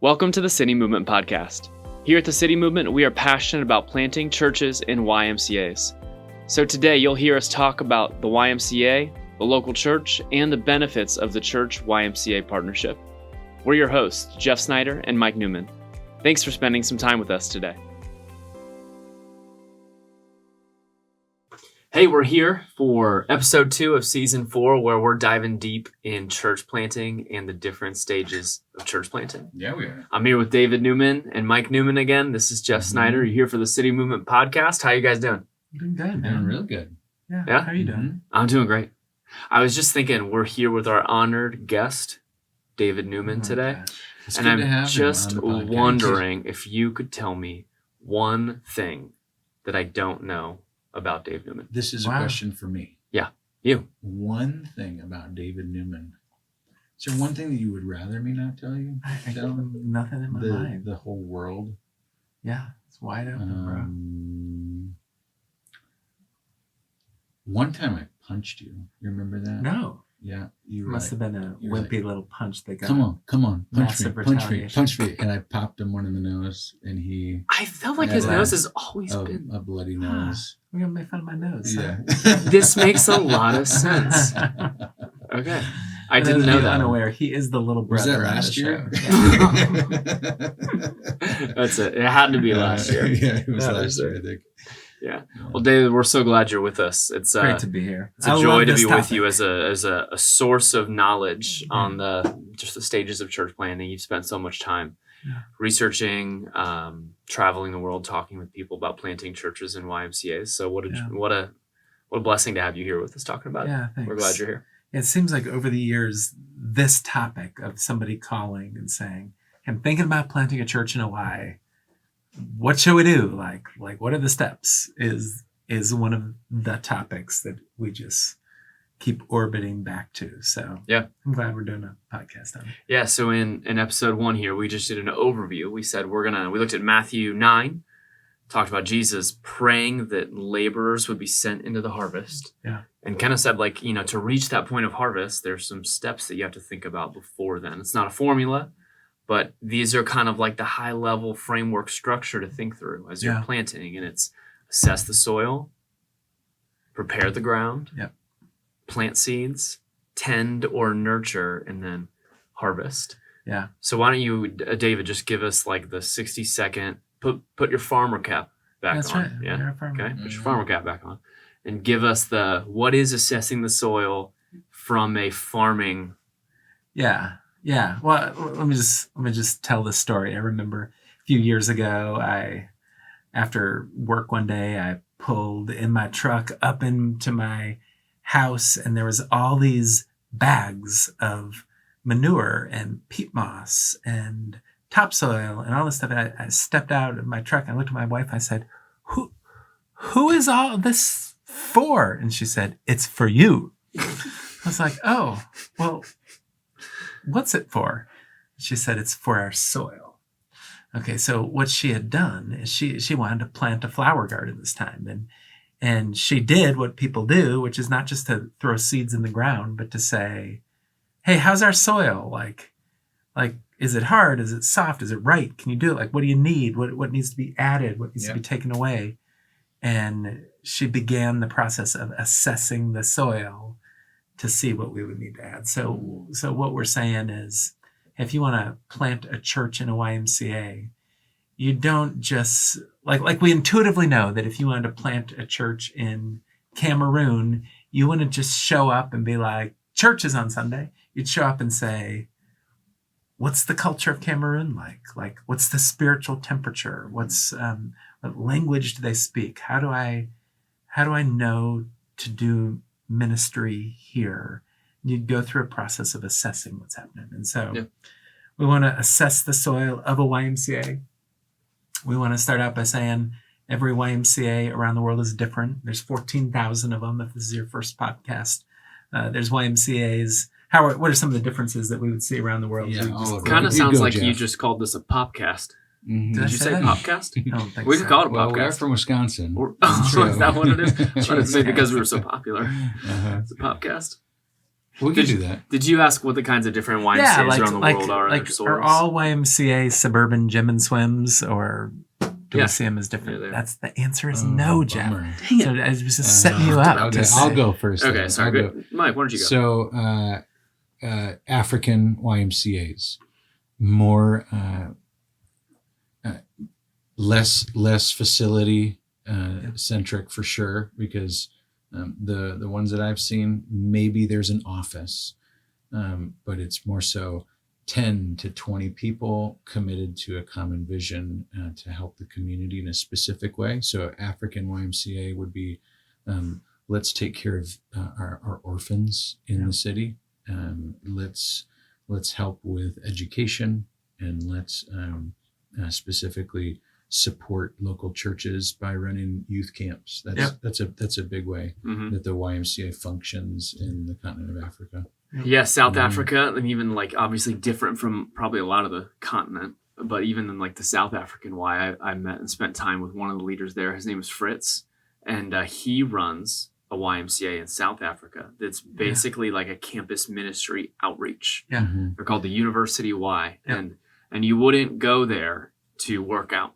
Welcome to the City Movement Podcast. Here at the City Movement, we are passionate about planting churches and YMCAs. So today you'll hear us talk about the YMCA, the local church, and the benefits of the Church YMCA partnership. We're your hosts, Jeff Snyder and Mike Newman. Thanks for spending some time with us today. Hey, we're here for episode 2 of season 4, where we're diving deep in church planting and the different stages of church planting. Yeah, we are. I'm here with David Newman and Mike Newman again. This is Jeff Snyder. You're here for the City Movement Podcast. How you guys doing? Doing good, man. Doing real good. Yeah? How are you doing? I'm doing great. I was just thinking, we're here with our honored guest, David Newman, today. Gosh. It's And good to I'm have just him on the podcast. wondering if you could tell me one thing that I don't know about Dave Newman. This is Wow. a question for me. You. One thing about David Newman. Is there one thing that you would rather me not tell you? I Tell got nothing in my mind. the whole world. Yeah, it's wide open, One time I punched you. You remember that? bro. No, Yeah. You it were must like, have been a you're wimpy little punch that got. come on, punch Massive me. retaliation. And I popped him one in the nose, and he I felt like Yeah, his that- nose has always been. a bloody nose. We're gonna make fun of my nose. Yeah. This makes a lot of sense. Okay. I didn't know that. Unaware, he is the little Was brother. that on the last year? show. That's it. It had to be last year. Yeah, it was That last was year, it. I think. Yeah. Well, David, we're so glad you're with us. It's Great to be here. it's a I joy love to this be with topic. you as a source of knowledge on the stages of church planting. You've spent so much time researching, traveling the world, talking with people about planting churches and YMCAs. So what a blessing to have you here with us talking about it. Yeah, thanks. We're glad you're here. It seems like over the years, this topic of somebody calling and saying, "I'm thinking about planting a church in Hawaii. What should we do? Like what are the steps?" is one of the topics that we just keep orbiting back to. So Yeah. I'm glad we're doing a podcast on it. Yeah, so in episode 1 here, we just did an overview. We said we looked at Matthew 9, talked about Jesus praying that laborers would be sent into the harvest. Yeah. And kind of said, to reach that point of harvest, there's some steps that you have to think about before then. It's not a formula, but these are kind of like the high-level framework structure to think through as you're planting. And it's assess the soil, prepare the ground, plant seeds, tend or nurture, and then harvest. Yeah. So why don't you, David, just give us like the 60-second, put your farmer cap back That's on. right. Yeah. You're a farmer. Okay. Put your farmer cap back on, and give us what is assessing the soil from a farming. Yeah. Well, let me just tell this story. I remember a few years ago, after work one day, I pulled in my truck up into my house, and there was all these bags of manure and peat moss and topsoil and all this stuff. And I stepped out of my truck and I looked at my wife. I said, who is all this for? And she said, "It's for you." I was like, "Oh, well, what's it for?" She said, "It's for our soil." Okay, so what she had done is she wanted to plant a flower garden this time. And she did what people do, which is not just to throw seeds in the ground, but to say, "Hey, how's our soil? Like, is it hard? Is it soft? Is it right? Can you do it? Like, what do you need? What needs to be added? What needs to be taken away?" And she began the process of assessing the soil to see what we would need to add. So what we're saying is, if you want to plant a church in a YMCA, you don't just, like we intuitively know that if you wanted to plant a church in Cameroon, you wouldn't just show up and be like, "Church is on Sunday." You'd show up and say, "What's the culture of Cameroon like? Like, what's the spiritual temperature? What language do they speak? How do I know to do ministry here?" You'd go through a process of assessing what's happening. And so we want to assess the soil of a YMCA. We want to start out by saying every YMCA around the world is different. There's 14,000 of them if this is your first podcast. There's YMCAs. What are some of the differences that we would see around the world? Yeah, all of Kind of You sounds go, like Jeff. you just called this a popcast. Mhm. Did you say that? popcast? I don't think We so. can call it a Well, we're popcast. from Wisconsin. Is that what it is? I was going to say Okay. because we were so popular. Uh-huh. It's a popcast. We can do that. Did you ask what the kinds of different YMCAs Yeah, around the world are? Like, in their soils? are all YMCA suburban gym and swims, or do Yeah. we see them as different? Yeah, That's the answer is Oh, no, Jeff. bummer. Dang it. So I was just setting you up. Okay, to say- I'll go first. Okay, then. sorry. I'll go. Good. Mike, why don't you go? So, African YMCAs, more less facility centric for sure, because the ones that I've seen, maybe there's an office, but it's more so 10 to 20 people committed to a common vision to help the community in a specific way. So African YMCA would be, let's take care of our orphans in the city. Let's help with education, and let's specifically support local churches by running youth camps. That's a big way Mhm. that the YMCA functions in the continent of Africa. Yeah, South Mhm. Africa, and even like obviously different from probably a lot of the continent, but even in like the South African Y, I met and spent time with one of the leaders there. His name is Fritz, and he runs a YMCA in South Africa that's basically like a campus ministry outreach. Yeah. Mhm. They're called the University Y, Yep. and you wouldn't go there to work out.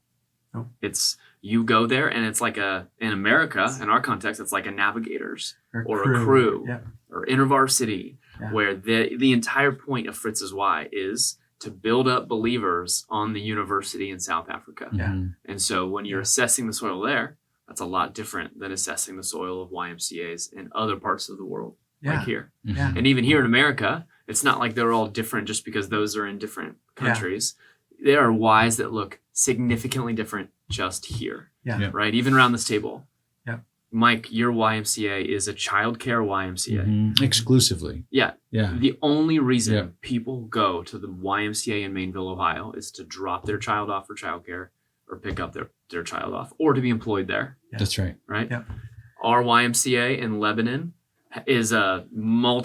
Nope. It's you go there, and it's like in America, in our context, it's like a navigators or a crew. Yeah. or InterVarsity, Yeah. where the entire point of Fritz's Y is to build up believers on the university in South Africa. Yeah. Mhm. And so when you're Yeah. assessing the soil there, that's a lot different than assessing the soil of YMCAs in other parts of the world, Yeah. like here. Yeah. And even here in America, it's not like they're all different just because those are in different Yeah. countries. There are Ys that look significantly different just here, Yeah. Yeah. right? Even around this table. Yeah. Mike, your YMCA is a childcare YMCA. Mhm. Exclusively. Yeah. Yeah. The only reason Yeah. people go to the YMCA in Mainville, Ohio is to drop their child off for childcare or pick up their child off or to be employed there, Yeah. That's right. right? Yeah. Our YMCA in Lebanon is a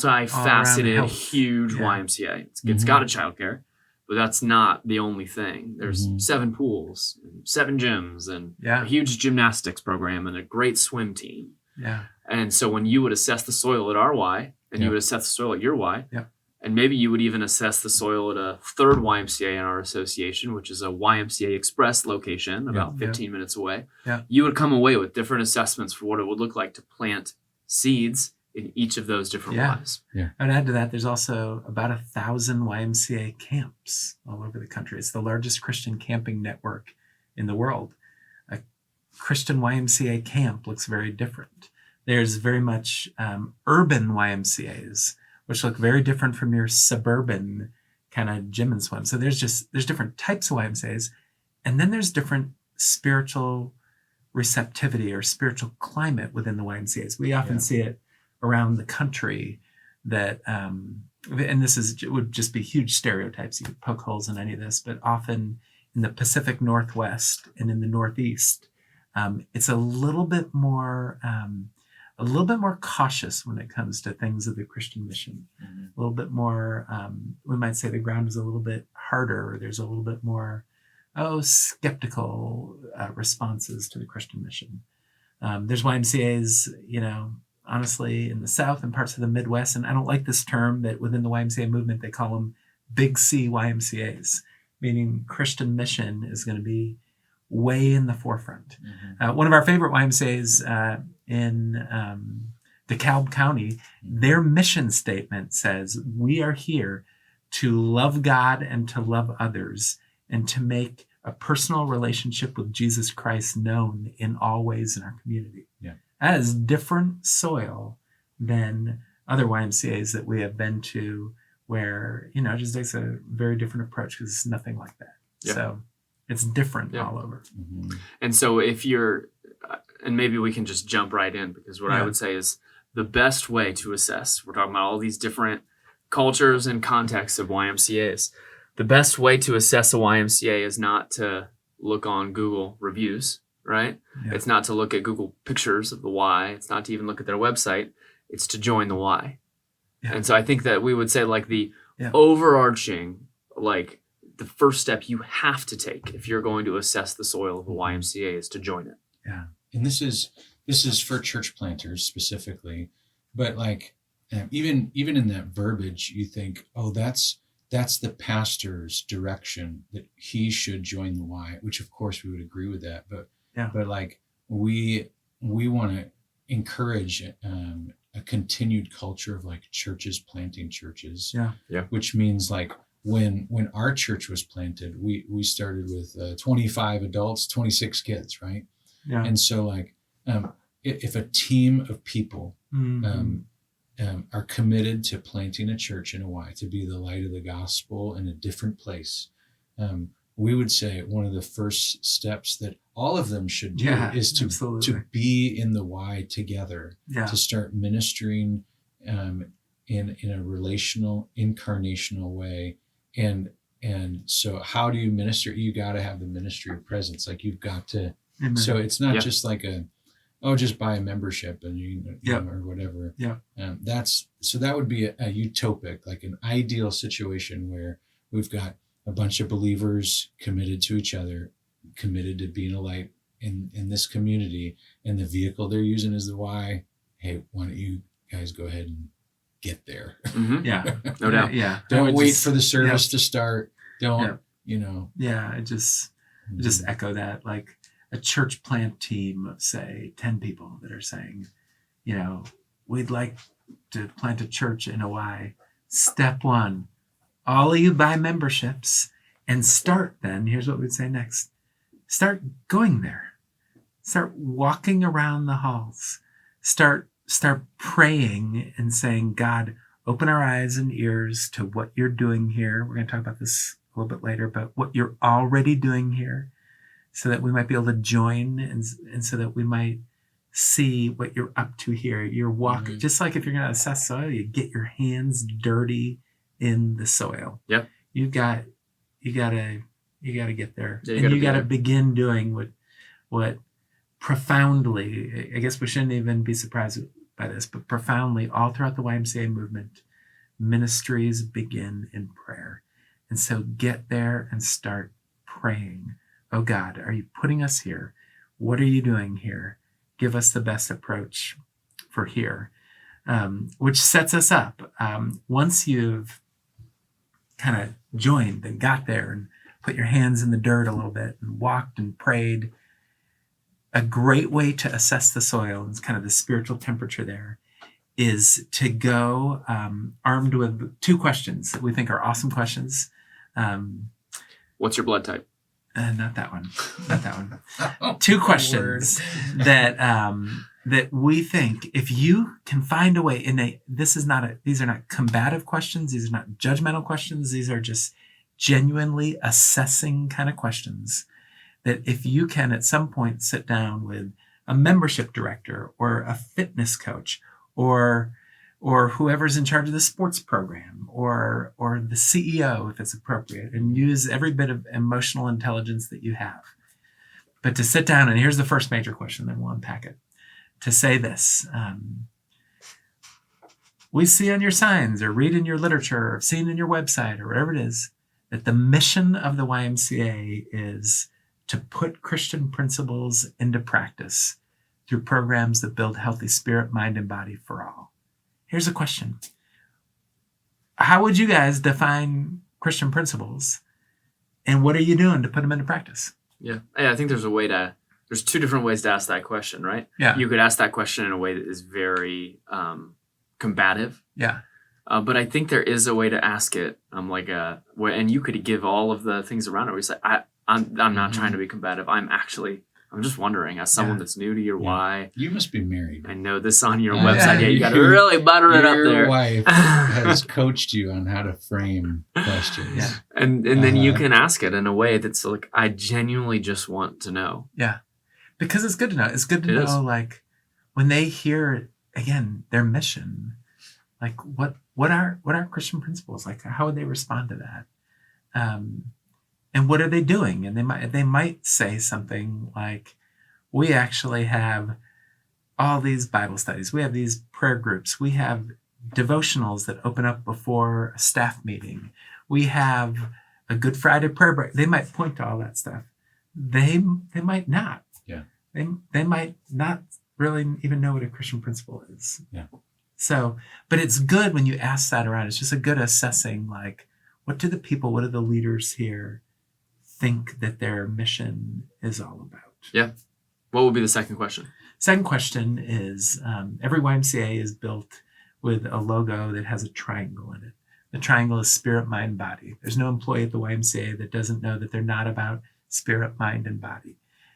multifaceted, health. huge Yeah. YMCA. It's Mhm. got a childcare, but that's not the only thing. There's Mhm. 7 pools, 7 gyms, and Yeah. a huge gymnastics program and a great swim team. Yeah. And so when you would assess the soil at our Y and Yeah. you would assess the soil at your Y, Yeah. and maybe you would even assess the soil at a third YMCA in our association, which is a YMCA Express location about Yeah. 15 minutes away, Yeah. you would come away with different assessments for what it would look like to plant seeds in each of those different Yeah. Ys. I'd add to that, there's also about 1,000 YMCA camps all over the country. It's the largest Christian camping network in the world. A Christian YMCA camp looks very different. There's very much urban YMCAs, which look very different from your suburban kind of gym and swim. So there's different types of YMCAs. And then there's different spiritual receptivity or spiritual climate within the YMCAs. We often Yeah. see it around the country that, and it would just be huge stereotypes. You could poke holes in any of this, but often in the Pacific Northwest and in the Northeast, it's a little bit more cautious when it comes to things of the Christian mission. Mhm. A little bit more, we might say the ground is a little bit harder, or there's a little bit more, skeptical responses to the Christian mission. There's YMCAs, honestly, in the South and parts of the Midwest, and I don't like this term, but within the YMCA movement, they call them big C YMCAs, meaning Christian mission is going to be way in the forefront. Mhm. One of our favorite YMCAs in DeKalb County, their mission statement says, "We are here to love God and to love others and to make a personal relationship with Jesus Christ known in all ways in our community." Yeah. That is different soil than other YMCAs that we have been to, where, it just takes a very different approach because it's nothing like that. Yeah. So it's different Yeah. all over. Mhm. And so if you're, and maybe we can just jump right in, because what I Yeah. would say is the best way to assess, we're talking about all these different cultures and contexts of YMCAs. The best way to assess a YMCA is not to look on Google reviews, right? Yeah. It's not to look at Google pictures of the Y. It's not to even look at their website. It's to join the Y. Yeah. And so I think that we would say like the Yeah. overarching, like the first step you have to take if you're going to assess the soil of a YMCA is to join it. And this is for church planters specifically, but like even in that verbiage, you think, oh, that's the pastor's direction that he should join the Y, which of course we would agree with that. But like we want to encourage a continued culture of like churches planting churches. Yeah. Which means like when our church was planted, we started with 25 adults, 26 kids, right? Yeah. And so like if a team of people are committed to planting a church in a Y, to be the light of the gospel in a different place, we would say one of the first steps that all of them should do is to be in the Y together, to start ministering in a relational, incarnational way. And so how do you minister? You got to have the ministry of presence. Like you've got to. Amen. So it's not just like just buy a membership and you know, or whatever. Yeah. That would be a utopic, like an ideal situation where we've got a bunch of believers committed to each other, committed to being a light in this community, and the vehicle they're using is the Y. Hey, why don't you guys go ahead and get there? Mm-hmm. Yeah. No doubt. Yeah. Don't wait for the service to start. Don't, Yeah. I just echo that. Like a church plant team of say 10 people that are saying, we'd like to plant a church in a Y. Step one, all of you buy memberships and start then. Here's what we'd say next. Start going there. Start walking around the halls. Start praying and saying, God, open our eyes and ears to what you're doing here. We're going to talk about this a little bit later, but what you're already doing here, so that we might be able to join and so that we might see what you're up to here. You're walking, just like if you're going to assess soil, you get your hands dirty in the soil. Yep. You got to get there. Yeah, you got to begin doing what profoundly, I guess we shouldn't even be surprised by this, but profoundly all throughout the YMCA movement, ministries begin in prayer. And so get there and start praying. Oh God, are you putting us here? What are you doing here? Give us the best approach for here, which sets us up. Once you've kind of joined and got there and put your hands in the dirt a little bit and walked and prayed, a great way to assess the soil and kind of the spiritual temperature there is to go armed with two questions that we think are awesome questions. What's your blood type? Not that one. Two questions that we think, if you can find a way, these are not combative questions. These are not judgmental questions. These are just genuinely assessing kind of questions that if you can at some point sit down with a membership director or a fitness coach or whoever's in charge of the sports program or the CEO, if it's appropriate, and use every bit of emotional intelligence that you have. But to sit down, and here's the first major question, then we'll unpack it, to say this. We see on your signs or read in your literature or seen in your website or whatever it is, that the mission of the YMCA is to put Christian principles into practice through programs that build healthy spirit, mind, and body for all. Here's a question. How would you guys define Christian principles? And what are you doing to put them into practice? Yeah. I think there's two different ways to ask that question, right? Yeah. You could ask that question in a way that is very combative. Yeah. But I think there is a way to ask it. And you could give all of the things around it where you say, I'm not trying to be combative. I'm just wondering, as someone that's new to your Y. You must be married. I know this on your website. Yeah, you got to really butter it up there. Your wife has coached you on how to frame questions. Yeah. And then you can ask it in a way that's like, I genuinely just want to know. Yeah. Because it's good to know. It's good to know, like, when they hear, again, their mission, like, what are Christian principles? Like, how would they respond to that? And what are they doing? And they might say something like, we actually have all these Bible studies. We have these prayer groups. We have devotionals that open up before a staff meeting. We have a Good Friday prayer break. They might point to all that stuff. They might not. Yeah. They might not really even know what a Christian principle is. Yeah. So, but it's good when you ask that around. It's just a good assessing, like, what do the leaders here think that their mission is all about? Yeah. What will be the second question? Second question is, every YMCA is built with a logo that has a triangle in it. The triangle is spirit, mind, body. There's no employee at the YMCA that doesn't know that they're not about spirit, mind, and body.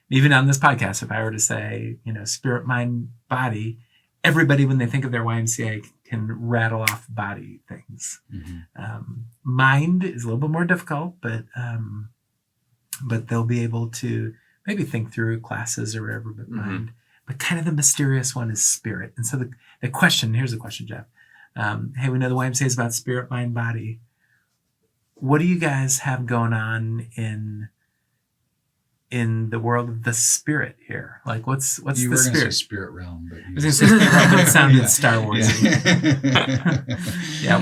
Even on this podcast, if I were to say, spirit, mind, body, everybody, when they think of their YMCA, can rattle off body things. Mind is a little bit more difficult, but they'll be able to maybe think through classes or whatever, but mind. But kind of the mysterious one is spirit. And so the question, here's the question, Jeff. Hey, we know the YMCA is about spirit, mind, body. What do you guys have going on in the world of the spirit here? Like, what's you the were spirit? gonna say spirit realm, but I was going to say spirit realm, but it sounded Star Wars. Yeah.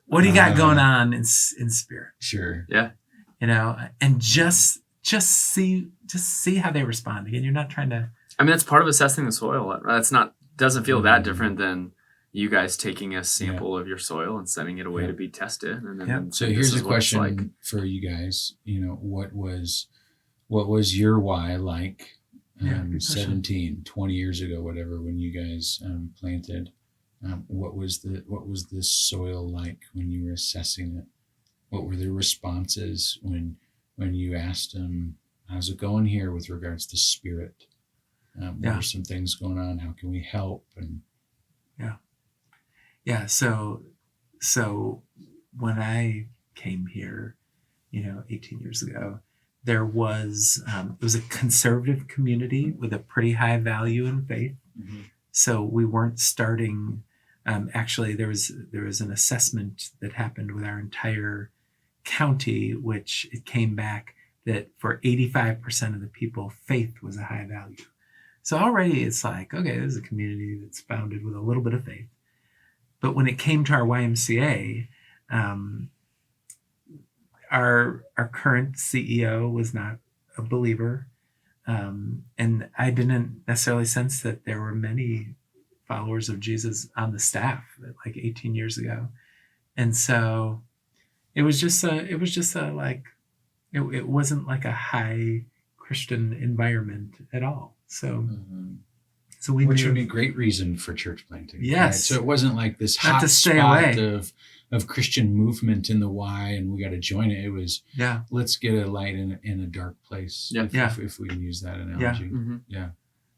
What do you got going on in spirit? Sure. Yeah. And just see how they respond. Again, you're not trying to. I mean, that's part of assessing the soil. Doesn't feel that different than you guys taking a sample of your soil and sending it away to be tested. And then So here's a question for you guys. What was your why like 17, 20 years ago, whatever, when you guys planted? What was the soil like when you were assessing it? What were the responses when you asked them, how's it going here with regards to spirit? What are some things going on? How can we help? And So when I came here, 18 years ago, there was it was a conservative community with a pretty high value in faith. So we weren't starting. Actually, there was an assessment that happened with our entire county, which it came back that for 85% of the people, faith was a high value. So already it's like, okay, this is a community that's founded with a little bit of faith. But when it came to our YMCA, our current CEO was not a believer. And I didn't necessarily sense that there were many followers of Jesus on the staff like 18 years ago. And so it wasn't like a high Christian environment at all. So which would be a great reason for church planting. Yes. Right? So it wasn't like this Not hot to stay spot away. of Christian movement in the Y and we got to join it. It was, let's get a light in a dark place. If we can use that analogy. Yeah.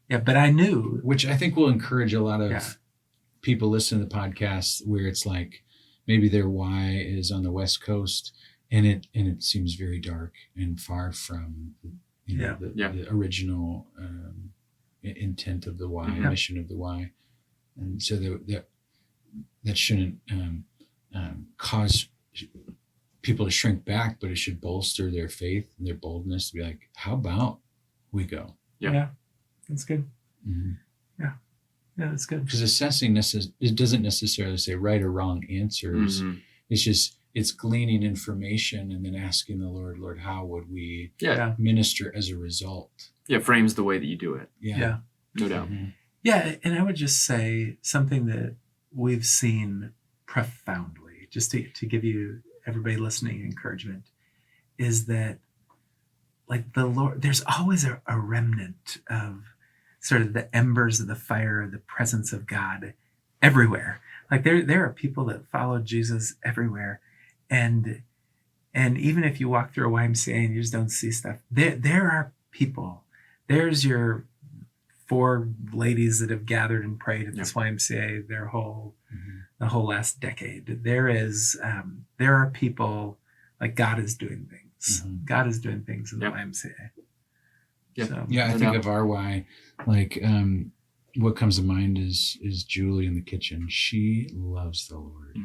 But I knew. Which I think will encourage a lot of people listening to the podcast where it's like maybe their Y is on the West Coast and it seems very dark and far from the original intent of the Y, mission of the Y, and so that shouldn't cause people to shrink back, but it should bolster their faith and their boldness to be like, how about we go? Yeah, that's good. Yeah, that's good. Because assessing it doesn't necessarily say right or wrong answers. It's just it's gleaning information and then asking the Lord, how would we minister as a result? Yeah, frames the way that you do it. Yeah. No doubt. Yeah, and I would just say something that we've seen profoundly, just to give you, everybody listening, encouragement, is that like the Lord, there's always a remnant of sort of the embers of the fire, the presence of God everywhere. Like there are people that follow Jesus everywhere. And even if you walk through a YMCA and you just don't see stuff, there are people. There's your 4 ladies that have gathered and prayed at this YMCA the whole last decade. There are people, like God is doing things. God is doing things in the YMCA. I think of our Y, like what comes to mind is Julie in the kitchen. She loves the Lord.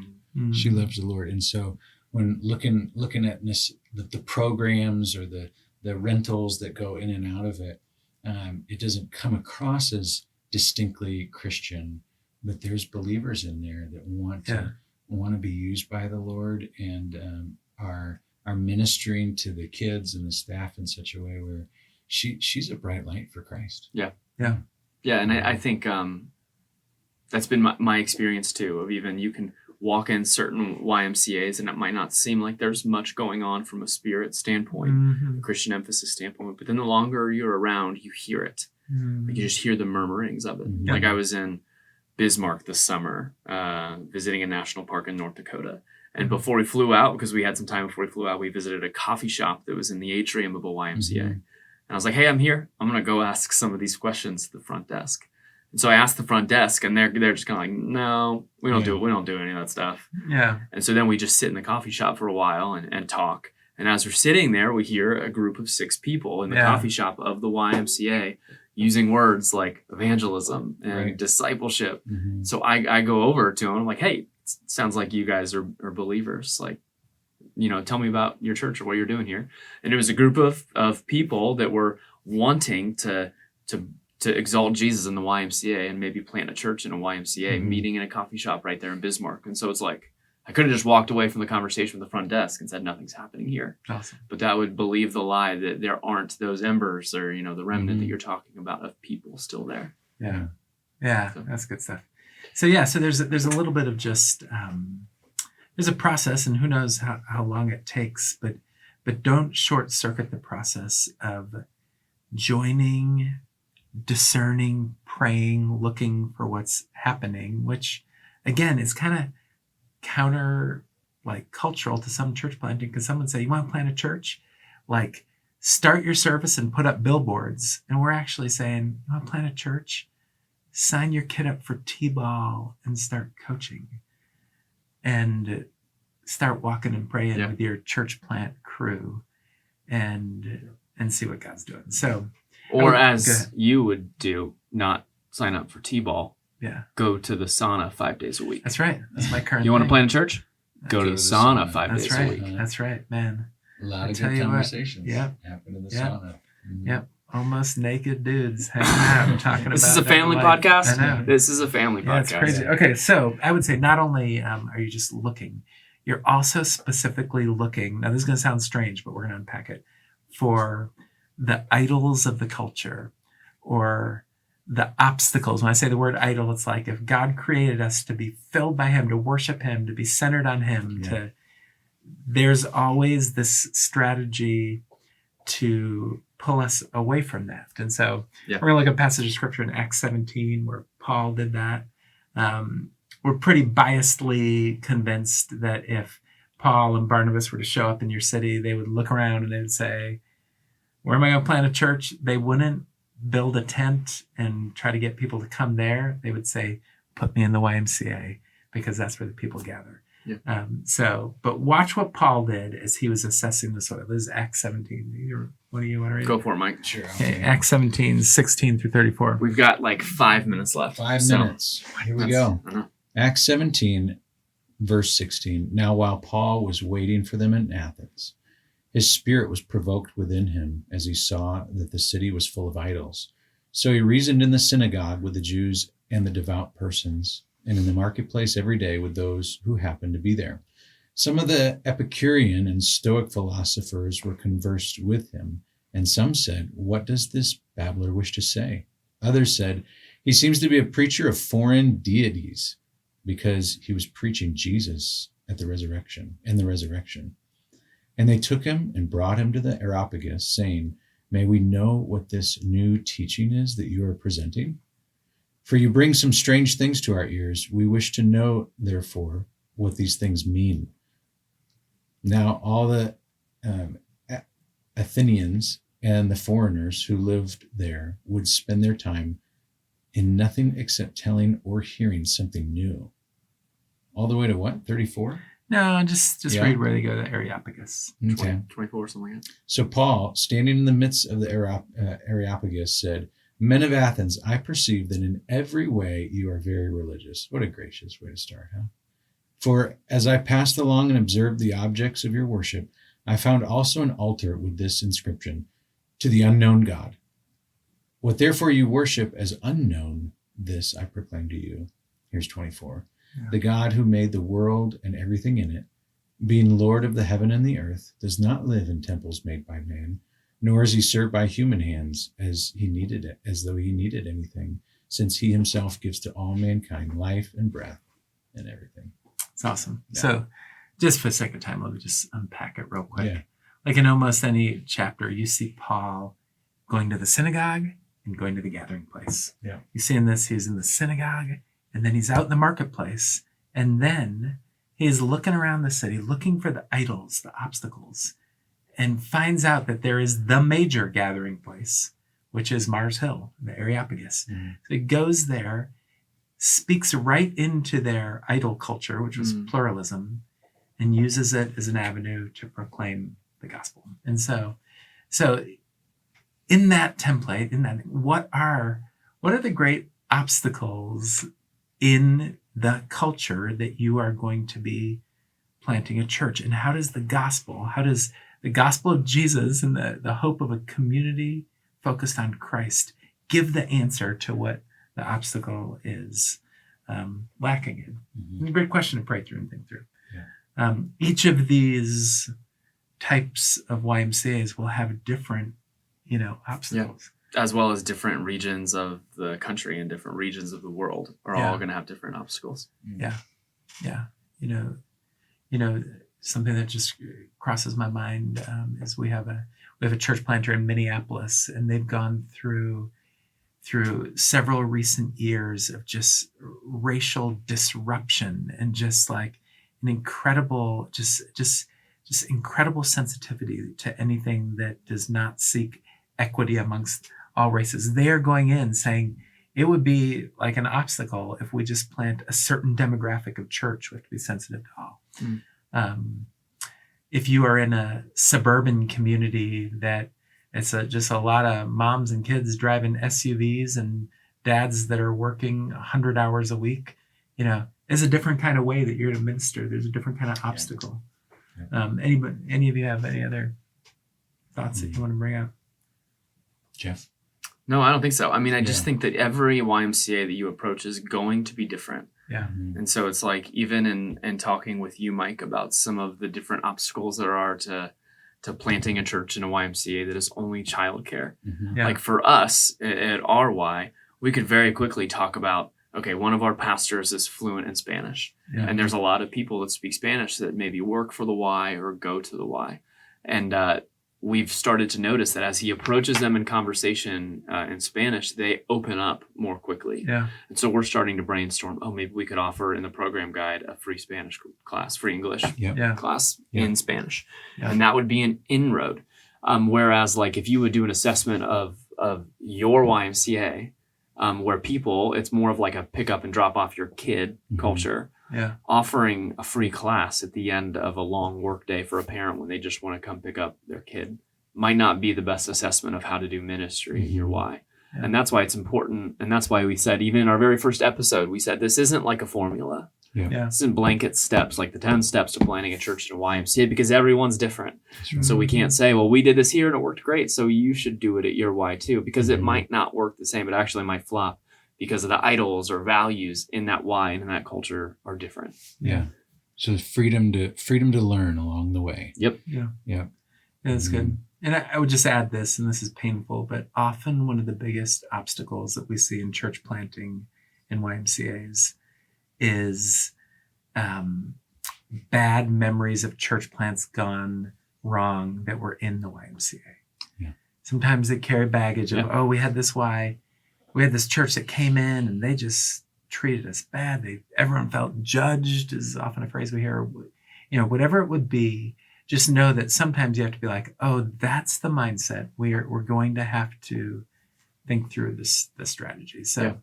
She loves the Lord, and so when looking at the programs or the rentals that go in and out of it, it doesn't come across as distinctly Christian, but there's believers in there that want to be used by the Lord and are ministering to the kids and the staff in such a way where she's a bright light for Christ. Yeah, and I think that's been my experience too, of even you can walk in certain YMCAs and it might not seem like there's much going on from a spirit standpoint, a Christian emphasis standpoint, but then the longer you're around, you hear it. Like you just hear the murmurings of it. Like I was in Bismarck this summer, visiting a national park in North Dakota. And before we flew out, because we had some time before we flew out, we visited a coffee shop that was in the atrium of a YMCA. And I was like, hey, I'm here. I'm going to go ask some of these questions at the front desk. And so I asked the front desk, and they're just kind of like, no, we don't do it. We don't do any of that stuff. Yeah. And so then we just sit in the coffee shop for a while and talk. And as we're sitting there, we hear a group of 6 people in the coffee shop of the YMCA using words like evangelism and discipleship. So I go over to them. I'm like, hey, it sounds like you guys are believers. Like, tell me about your church or what you're doing here. And it was a group of people that were wanting to exalt Jesus in the YMCA and maybe plant a church in a YMCA, meeting in a coffee shop right there in Bismarck. And so it's like, I could have just walked away from the conversation with the front desk and said, nothing's happening here. Awesome. But that would believe the lie that there aren't those embers or, the remnant that you're talking about of people still there. Yeah. Yeah. So. That's good stuff. So there's a little bit of just, there's a process, and who knows how long it takes, but don't short circuit the process of joining, discerning, praying, looking for what's happening, which again is kind of counter cultural to some church planting, because someone say, you want to plant a church? Like, start your service and put up billboards. And we're actually saying, you want to plant a church? Sign your kid up for T-ball and start coaching. And start walking and praying with your church plant crew and see what God's doing. So, or as you would do, not sign up for T-ball. Yeah. Go to the sauna 5 days a week. That's right. That's my current You want to thing. plant a church? Go to the sauna 5 days a week. That's right, man. A lot of good conversations happen in the sauna. Yep. Almost naked dudes hanging out talking about this is a family podcast. I know. This is a family podcast. It's crazy. Okay, so I would say not only are you just looking, you're also specifically looking. Now, this is going to sound strange, but we're going to unpack it, for the idols of the culture or the obstacles. When I say the word idol, it's like if God created us to be filled by him, to worship him, to be centered on him, there's always this strategy to pull us away from that. And so we're going to look at a passage of scripture in Acts 17 where Paul did that. We're pretty biasedly convinced that if Paul and Barnabas were to show up in your city, they would look around and they would say, where am I going to plant a church? They wouldn't build a tent and try to get people to come there. They would say, put me in the YMCA, because that's where the people gather. Yeah. But watch what Paul did as he was assessing the soil. This is Acts 17. What do you want to read? Go for it, Mike. Sure. Okay, Acts 17, 16 through 34. We've got like 5 minutes left. 5 minutes. Here we go. Acts 17, verse 16. Now, while Paul was waiting for them in Athens, his spirit was provoked within him as he saw that the city was full of idols. So he reasoned in the synagogue with the Jews and the devout persons, and in the marketplace every day with those who happened to be there. Some of the Epicurean and Stoic philosophers were conversed with him, and some said, what does this babbler wish to say? Others said, he seems to be a preacher of foreign deities, because he was preaching Jesus at the resurrection. And they took him and brought him to the Areopagus, saying, may we know what this new teaching is that you are presenting? For you bring some strange things to our ears. We wish to know, therefore, what these things mean. Now all the Athenians and the foreigners who lived there would spend their time in nothing except telling or hearing something new. All the way to what? 34? No, just read where they go to the Areopagus. Okay. 24 or something like that. So Paul, standing in the midst of the Areopagus, said, men of Athens, I perceive that in every way you are very religious. What a gracious way to start, huh? For as I passed along and observed the objects of your worship, I found also an altar with this inscription, to the unknown God. What therefore you worship as unknown, this I proclaim to you. Here's 24. Yeah. The God who made the world and everything in it, being Lord of the heaven and the earth, does not live in temples made by man, nor is he served by human hands as though he needed anything, since he himself gives to all mankind life and breath and everything. It's awesome. Yeah. So just for the sake of time, let me just unpack it real quick. Yeah. Like in almost any chapter, you see Paul going to the synagogue and going to the gathering place. Yeah. You see in this, he's in the synagogue, and then he's out in the marketplace, and then he's looking around the city, looking for the idols, the obstacles, and finds out that there is the major gathering place, which is Mars Hill, the Areopagus. Mm-hmm. So he goes there, speaks right into their idol culture, which was pluralism, and uses it as an avenue to proclaim the gospel. And so in that template, what are the great obstacles in the culture that you are going to be planting a church? And how does the gospel of Jesus and the hope of a community focused on Christ give the answer to what the obstacle is lacking in? Mm-hmm. A great question to pray through and think through. Yeah. Each of these types of YMCAs will have different, obstacles. Yeah. As well as different regions of the country and different regions of the world are all going to have different obstacles. Yeah. Yeah. Something that just crosses my mind is we have a church planter in Minneapolis, and they've gone through several recent years of just racial disruption and just like an incredible, just incredible sensitivity to anything that does not seek equity amongst all races. They are going in saying it would be like an obstacle if we just plant a certain demographic of church. We have to be sensitive to all. If you are in a suburban community that it's just a lot of moms and kids driving SUVs and dads that are working 100 hours a week, there's a different kind of way that you're to minister. There's a different kind of obstacle. Yeah. Any of you have any other thoughts that you want to bring up? Jeff? No, I don't think so. I mean, I just think that every YMCA that you approach is going to be different. Yeah. Mm-hmm. And so it's like, even in talking with you, Mike, about some of the different obstacles there are to planting a church in a YMCA that is only childcare. Mm-hmm. Yeah. Like for us at RY, we could very quickly talk about, okay, one of our pastors is fluent in Spanish. Yeah. And there's a lot of people that speak Spanish that maybe work for the Y or go to the Y. And we've started to notice that as he approaches them in conversation in Spanish, they open up more quickly. Yeah. And so we're starting to brainstorm, maybe we could offer in the program guide a free Spanish class, free English class in Spanish. Yeah. And that would be an inroad. Whereas like if you would do an assessment of your YMCA, where people, it's more of like a pick up and drop off your kid culture. Yeah. Offering a free class at the end of a long work day for a parent when they just want to come pick up their kid might not be the best assessment of how to do ministry at your Y. Yeah. And that's why it's important. And that's why we said, even in our very first episode, we said, this isn't like a formula. Yeah. This isn't blanket steps, like the 10 steps to planning a church at a YMCA, because everyone's different. Right. So we can't say, well, we did this here and it worked great, so you should do it at your Y too, because it might not work the same. It actually might flop because of the idols or values in that Y and in that culture are different. Yeah. So freedom to learn along the way. Yep. Yeah. Yeah. That's good. And I would just add this, and this is painful, but often one of the biggest obstacles that we see in church planting in YMCAs is bad memories of church plants gone wrong that were in the YMCA. Yeah. Sometimes they carry baggage of, we had this church that came in and they just treated us bad. Everyone felt judged is often a phrase we hear. Whatever it would be, just know that sometimes you have to be like, that's the mindset. We're going to have to think through the strategy. So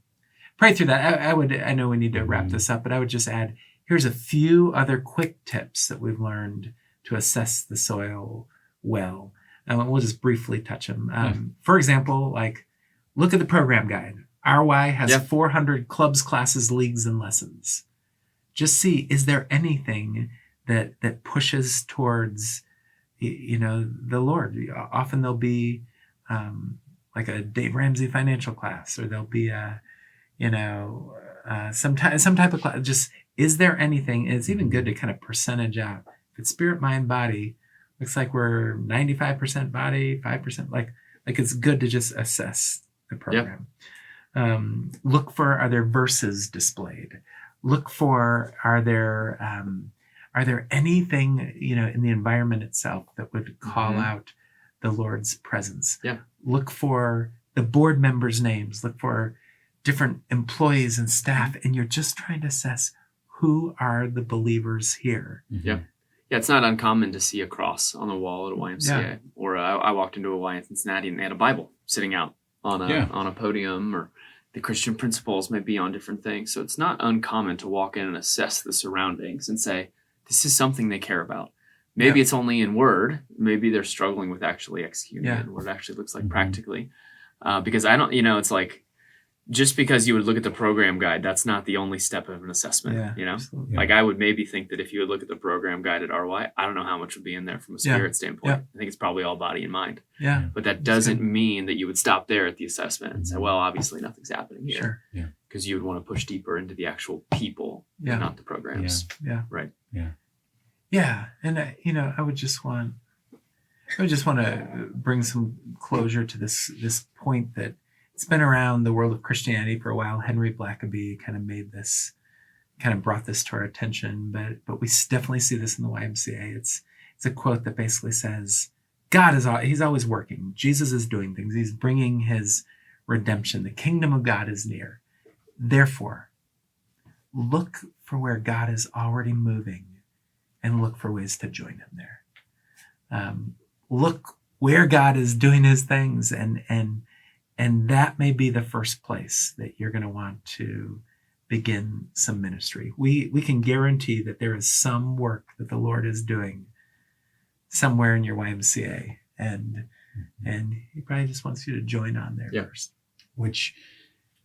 pray through that. I know we need to wrap this up, but I would just add, here's a few other quick tips that we've learned to assess the soil well. And we'll just briefly touch them. For example, like look at the program guide. RY has 400 clubs, classes, leagues, and lessons. Just see, is there anything that pushes towards, the Lord? Often there'll be like a Dave Ramsey financial class, or there'll be some type of class. Just, is there anything? And it's even good to kind of percentage out. If it's spirit, mind, body, looks like we're 95% body, 5%. Like it's good to just assess the program. Look for, are there verses displayed? Look for, are there anything, in the environment itself that would call out the Lord's presence? Yeah. Look for the board members' names. Look for different employees and staff, and you're just trying to assess who are the believers here. Yeah. Yeah, it's not uncommon to see a cross on the wall at a YMCA. Yeah. Or I walked into a Y in Cincinnati and they had a Bible sitting out on a podium, or the Christian principles may be on different things. So it's not uncommon to walk in and assess the surroundings and say, this is something they care about. Maybe it's only in word. Maybe they're struggling with actually executing it and what it actually looks like practically. Because I don't, it's like, just because you would look at the program guide, that's not the only step of an assessment. Absolutely. Like I would maybe think that if you would look at the program guide at RY, I don't know how much would be in there from a spirit standpoint. I think it's probably all body and mind. Yeah. But that doesn't mean that you would stop there at the assessment and say, well, obviously nothing's happening here. Sure. Yeah. Because you would want to push deeper into the actual people, and not the programs. Yeah. Right. Yeah. Yeah. And I would just want to bring some closure to this point that it's been around the world of Christianity for a while. Henry Blackaby kind of brought this to our attention, but we definitely see this in the YMCA. It's a quote that basically says, he's always working. Jesus is doing things. He's bringing his redemption. The kingdom of God is near. Therefore, look for where God is already moving and look for ways to join him there. Look where God is doing his things, and that may be the first place that you're going to want to begin some ministry. We can guarantee that there is some work that the Lord is doing somewhere in your YMCA, and he probably just wants you to join on there first. Which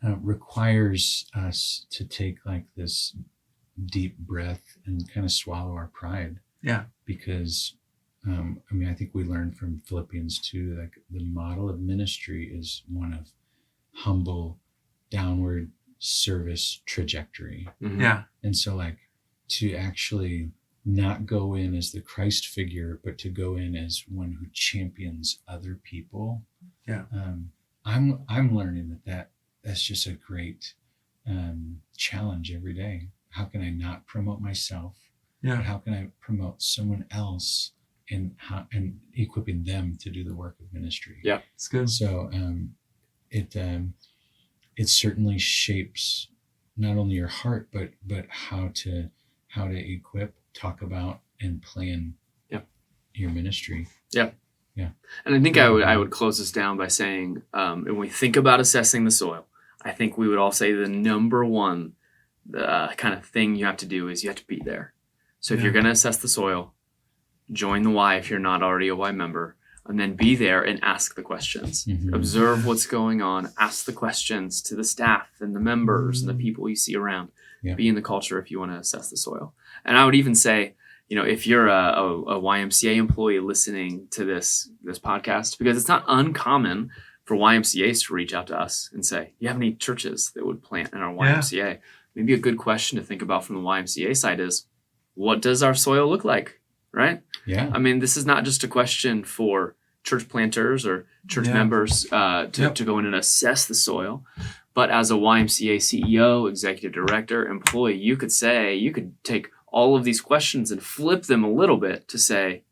requires us to take like this deep breath and kind of swallow our pride. Yeah. Because I think we learned from Philippians 2, like the model of ministry is one of humble, downward service trajectory. Mm-hmm. Yeah. And so like to actually not go in as the Christ figure, but to go in as one who champions other people. Yeah. I'm learning that's just a great challenge every day. How can I not promote myself? Yeah. But how can I promote someone else and equipping them to do the work of ministry? Yeah, it's good. So it certainly shapes not only your heart, but how to equip, talk about, and plan your ministry. Yeah. Yeah. And I think I would close this down by saying, when we think about assessing the soil, I think we would all say the number one kind of thing you have to do is you have to be there. So if you're going to assess the soil, join the Y if you're not already a Y member, and then be there and ask the questions. Mm-hmm. Observe what's going on. Ask the questions to the staff and the members and the people you see around. Yeah. Be in the culture if you want to assess the soil. And I would even say, if you're a YMCA employee listening to this podcast, because it's not uncommon for YMCAs to reach out to us and say, you have any churches that would plant in our YMCA? Yeah. Maybe a good question to think about from the YMCA side is, what does our soil look like? Right? Yeah. I mean, this is not just a question for church planters or church members to go in and assess the soil. But as a YMCA CEO, executive director, employee, you could take all of these questions and flip them a little bit to say,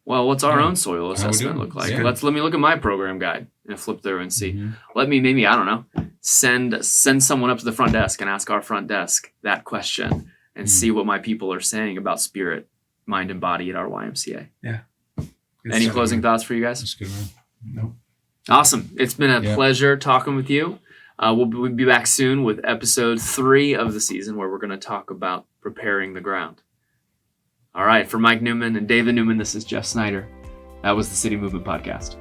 well, what's our own soil assessment look like? Yeah. Let me look at my program guide and flip through and see. Mm-hmm. Let me maybe, I don't know, send someone up to the front desk and ask our front desk that question and see what my people are saying about spirit, mind, and body at our YMCA. Yeah. Any closing thoughts for you guys? That's a good one. No. Awesome. It's been a pleasure talking with you. We'll be back soon with episode 3 of the season, where we're going to talk about preparing the ground. All right. For Mike Newman and David Newman, this is Jeff Snyder. That was the City Movement Podcast.